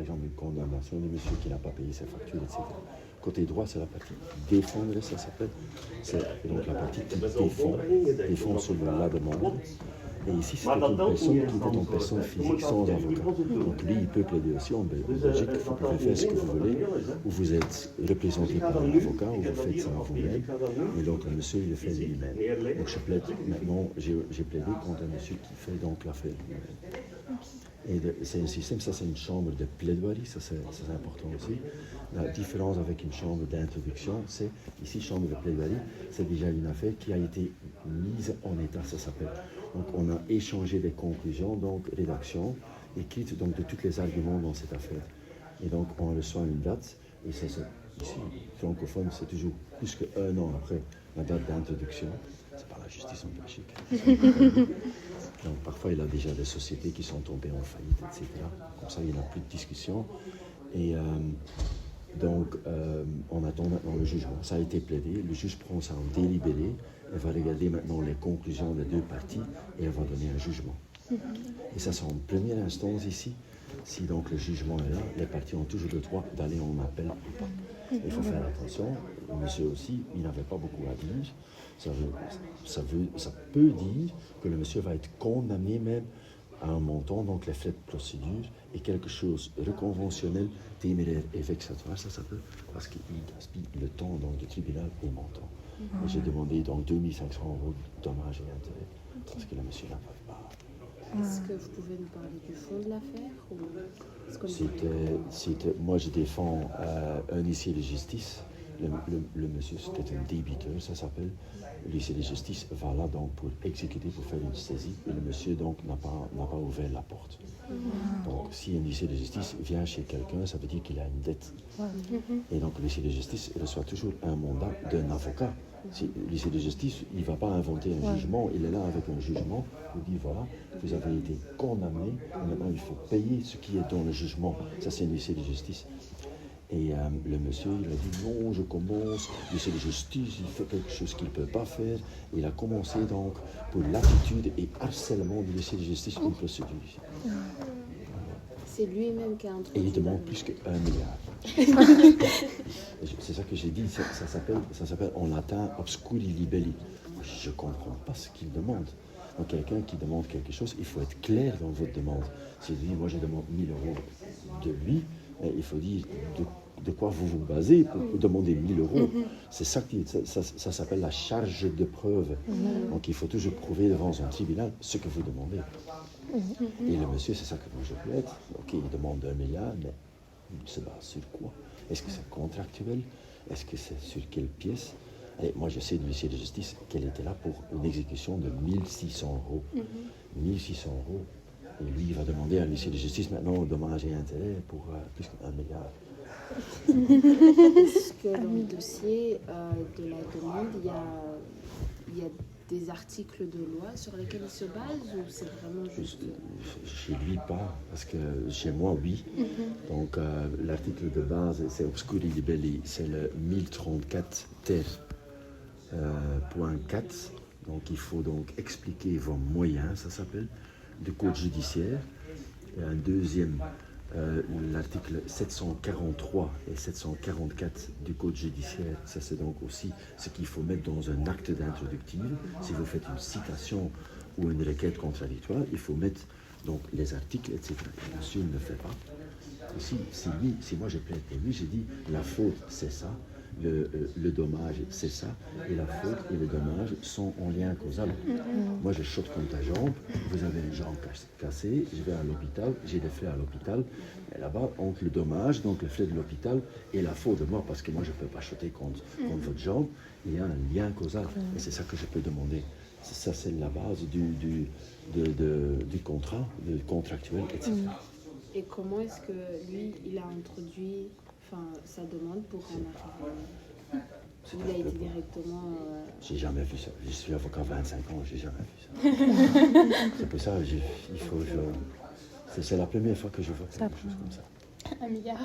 exemple, une condamnation de monsieur qui n'a pas payé ses factures, etc. Côté droit, c'est la partie défendre, ça s'appelle. C'est donc la partie qui défend selon la demande. Et ici, c'était une personne qui était en personne physique sans avocat. Donc lui, il peut plaider aussi en Belgique. Vous pouvez faire ce que vous voulez, ou vous êtes représenté par un avocat, ou vous faites ça vous-même. Et donc le monsieur, il le fait lui-même. Donc je plaide, maintenant, j'ai plaidé contre un monsieur qui fait donc l'affaire lui-même. Et c'est un système, ça c'est une chambre de plaidoirie, ça c'est important aussi. La différence avec une chambre d'introduction, c'est, ici, chambre de plaidoirie, c'est déjà une affaire qui a été mise en état, ça s'appelle. Donc on a échangé des conclusions, donc rédaction, écrite donc de tous les arguments dans cette affaire. Et donc on reçoit une date, et ça c'est, ici, francophone, c'est toujours plus qu'1 an après la date d'introduction. C'est pas la justice en Belgique. Donc parfois il y a déjà des sociétés qui sont tombées en faillite, etc. Comme ça il n'y a plus de discussion. Et on attend maintenant le jugement. Ça a été plaidé, le juge prend ça en délibéré, elle va regarder maintenant les conclusions des deux parties et elle va donner un jugement. Et ça c'est en première instance ici. Si donc le jugement est là, les parties ont toujours le droit d'aller en appel ou pas. Il faut faire attention, le monsieur aussi, il n'avait pas beaucoup à dire. Ça peut dire que le monsieur va être condamné même à un montant, donc les frais de procédure, et quelque chose de conventionnel, téméraire et vexatoire, ça peut, parce qu'il gaspille le temps donc, du tribunal et montant. Et j'ai demandé donc 2500 € de dommages et intérêts, parce que le monsieur n'a pas. Est-ce que vous pouvez nous parler du fond de l'affaire moi je défends un huissier de justice. Le monsieur, c'était un débiteur, ça s'appelle. L'huissier de justice va là donc pour exécuter, pour faire une saisie, et le monsieur donc n'a pas ouvert la porte. Donc si un huissier de justice vient chez quelqu'un, ça veut dire qu'il a une dette. Et donc l'huissier de justice reçoit toujours un mandat d'un avocat. Si l'huissier de justice, il ne va pas inventer un jugement, il est là avec un jugement, il dit voilà, vous avez été condamné, maintenant il faut payer ce qui est dans le jugement. Ça c'est un huissier de justice. Et le monsieur, il a dit non, je commence, l'huissier de justice, il fait quelque chose qu'il ne peut pas faire. Il a commencé donc pour l'attitude et harcèlement de l'huissier de justice une procédure. C'est lui-même qui a introduit. Et il demande plus qu'1 milliard. C'est ça que j'ai dit, ça s'appelle en latin obscuri libelli. Je ne comprends pas ce qu'il demande. Donc quelqu'un qui demande quelque chose, il faut être clair dans votre demande. S'il dit moi je demande 1000 € de lui, il faut dire de quoi vous vous basez pour demander 1000 €. C'est ça ça s'appelle la charge de preuve. Donc il faut toujours prouver devant un tribunal ce que vous demandez. Et le monsieur, c'est ça que moi je plaide. Ok, il demande 1 milliard, mais il se base sur quoi? Est-ce que c'est contractuel? Est-ce que c'est sur quelle pièce? Et moi je sais de l'huissier de justice qu'elle était là pour une exécution de 1600 €. 1600 €. Et lui, il va demander à l'huissier de justice maintenant dommages et intérêts pour plus qu'1 milliard. Est-ce que dans le dossier de la demande, il y a des articles de loi sur lesquels il se base ou c'est vraiment juste... Chez lui, pas, parce que chez moi, oui. Donc, l'article de base, c'est obscuri libelli, c'est le 1034 point 4. Donc, il faut donc expliquer vos moyens, ça s'appelle, du code judiciaire. Et un deuxième, l'article 743 et 744 du code judiciaire, ça c'est donc aussi ce qu'il faut mettre dans un acte d'introductive. Si vous faites une citation ou une requête contradictoire, il faut mettre donc les articles, etc. Et monsieur ne le fait pas. Ici, si moi je plaide pour lui, j'ai dit la faute c'est ça, le dommage c'est ça, et la faute et le dommage sont en lien causal. Moi je chope contre ta jambe, vous avez une jambe cassée, je vais à l'hôpital, j'ai des frais à l'hôpital, et là-bas entre le dommage, donc le frais de l'hôpital, et la faute de moi, parce que moi je ne peux pas choper contre votre jambe, il y a un lien causal, et c'est ça que je peux demander. Ça c'est la base du contrat, du contractuel, etc. Et comment est-ce que lui, il a introduit sa demande pour en arriver? Il a été directement... J'ai jamais vu ça. Je suis avocat 25 ans, j'ai jamais vu ça. C'est pour ça, c'est la première fois que je vois quelque chose comme ça. 1 milliard.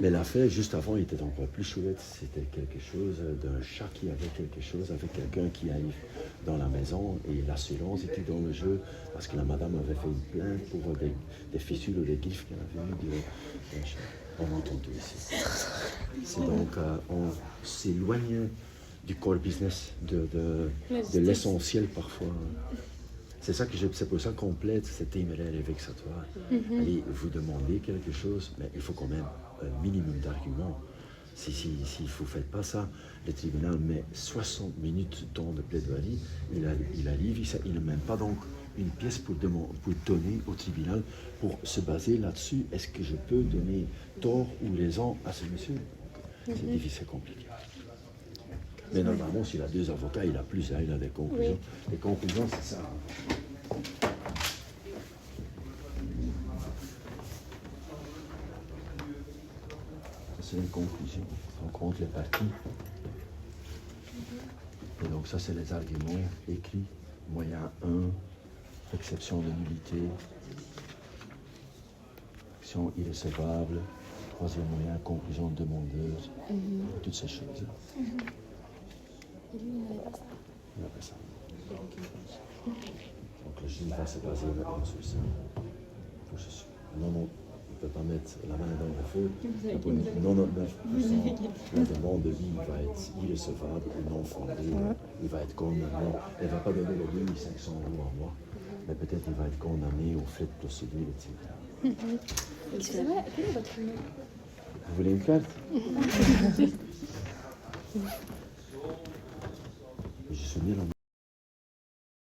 Mais l'affaire, juste avant, était encore plus chouette. C'était quelque chose d'un chat qui avait quelque chose avec quelqu'un qui arrive dans la maison et l'assurance était dans le jeu parce que la madame avait fait une plainte pour des fissures ou des griffes qu'elle avait eu d'un chat. On entend tout ici. C'est donc, on s'éloigne du core business, de l'essentiel parfois. C'est pour ça qu'on plaide cet email vexatoire. Allez, vous demandez quelque chose, mais il faut quand même un minimum d'arguments. Si vous ne faites pas ça, le tribunal met 60 minutes de temps de plaidoirie, il arrive, il n'a même pas donc une pièce pour donner au tribunal pour se baser là-dessus. Est-ce que je peux donner tort ou raison à ce monsieur? C'est difficile, c'est compliqué. Mais normalement, s'il a 2 avocats, il a plus, il a des conclusions. Oui. Les conclusions, c'est ça. C'est une conclusion. On compte les parties. Et donc ça, c'est les arguments écrits. Moyen 1, exception de nullité, action irrécevable, 3e moyen, conclusion demandeuse, toutes ces choses. Et lui, il n'avait pas ça. Il n'a pas ça. Donc le juge va se baser maintenant sur ça. Non, on ne peut pas mettre la main dans le feu. 99%, la demande de vie va être irrécevable ou non fondée. Il va être condamné. Elle ne va pas donner les 2500 € en mois, mais peut-être il va être condamné aux frais de procédure, etc. Excusez-moi, quel est votre nom? Vous voulez une carte? Je suis nul en